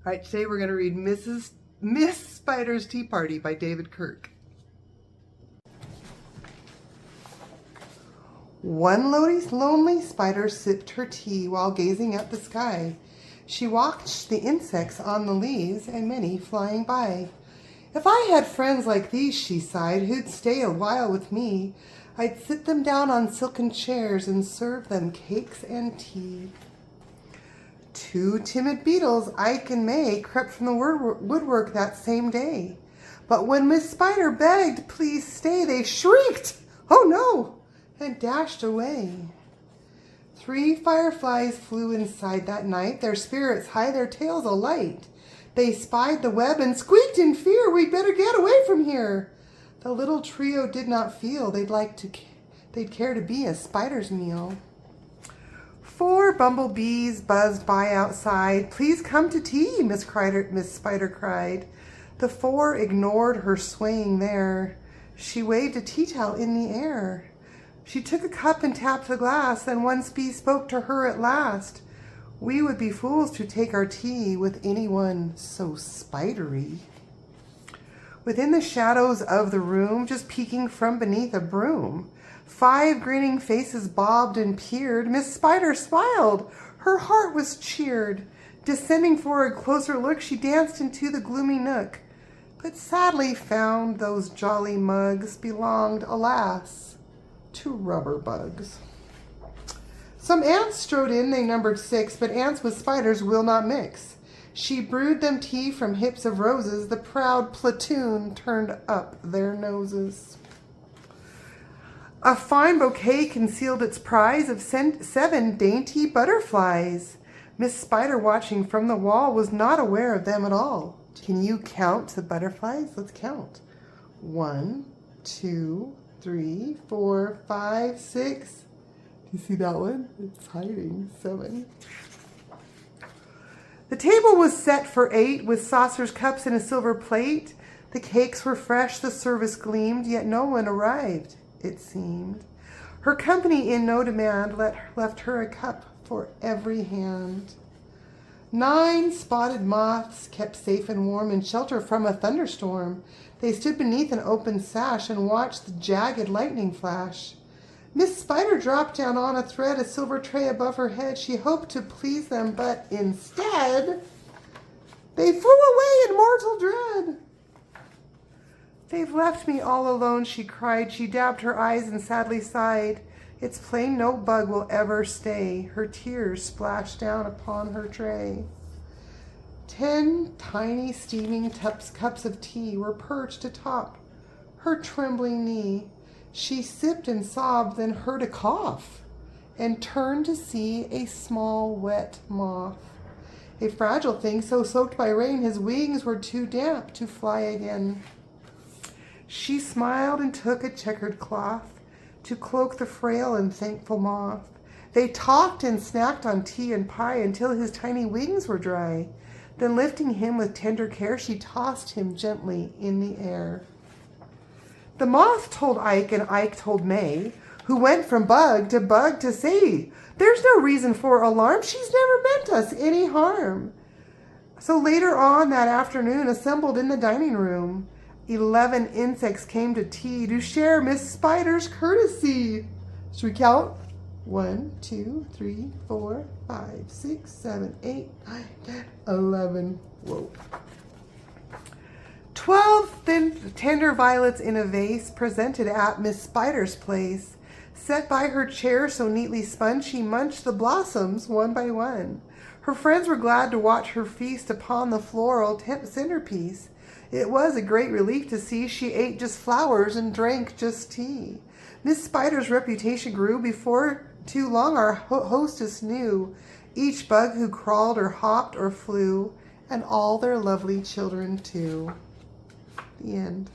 All right, today we're going to read Miss Spider's Tea Party by David Kirk. One lonely spider sipped her tea while gazing at the sky. She watched the insects on the leaves and many flying by. If I had friends like these, she sighed, who'd stay a while with me, I'd sit them down on silken chairs and serve them cakes and tea. Two timid beetles, Ike and May, crept from the woodwork that same day. But when Miss Spider begged, please stay, they shrieked, "Oh no!" and dashed away. Three fireflies flew inside that night, their spirits high, their tails alight. They spied the web and squeaked in fear, "We'd better get away from here." The little trio did not feel they'd care to be a spider's meal. Four bumblebees buzzed by outside. "Please come to tea," Miss Spider cried. The four ignored her swaying there. She waved a tea towel in the air. She took a cup and tapped the glass, then one bee spoke to her at last. "We would be fools to take our tea with anyone so spidery." Within the shadows of the room, just peeking from beneath a broom, 5 grinning faces bobbed and peered. Miss Spider smiled. Her heart was cheered. Descending for a closer look, she danced into the gloomy nook, but sadly found those jolly mugs belonged, alas, to rubber bugs. Some ants strode in, they numbered 6, but ants with spiders will not mix. She brewed them tea from hips of roses. The proud platoon turned up their noses. A fine bouquet concealed its prize of 7 dainty butterflies. Miss Spider, watching from the wall, was not aware of them at all. Can you count the butterflies? Let's count. 1, 2, 3, 4, 5, 6. Do you see that one? It's hiding. 7. The table was set for 8 with saucers, cups, and a silver plate. The cakes were fresh, the service gleamed, yet no one arrived, it seemed. Her company in no demand left her a cup for every hand. 9 spotted moths, kept safe and warm in shelter from a thunderstorm. They stood beneath an open sash and watched the jagged lightning flash. Miss Spider dropped down on a thread, a silver tray above her head. She hoped to please them, but instead, they flew away in mortal dread. "They've left me all alone," she cried. She dabbed her eyes and sadly sighed. It's plain no bug will ever stay. Her tears splashed down upon her tray. 10 tiny steaming cups of tea were perched atop her trembling knee. She sipped and sobbed, then heard a cough, and turned to see a small wet moth. A fragile thing so soaked by rain his wings were too damp to fly again. She smiled and took a checkered cloth to cloak the frail and thankful moth. They talked and snacked on tea and pie until his tiny wings were dry. Then lifting him with tender care, she tossed him gently in the air. The moth told Ike and Ike told May, who went from bug to say, "There's no reason for alarm. She's never meant us any harm." So later on that afternoon, assembled in the dining room, 11 insects came to tea to share Miss Spider's courtesy. Should we count? 1, 2, 3, 4, 5, 6, 7, 8, 9, 10, 11. Whoa. 12 thin, tender violets in a vase presented at Miss Spider's place. Set by her chair so neatly spun, she munched the blossoms one by one. Her friends were glad to watch her feast upon the floral centerpiece. It was a great relief to see she ate just flowers and drank just tea. Miss Spider's reputation grew. Before too long our hostess knew each bug who crawled or hopped or flew, and all their lovely children too. The end.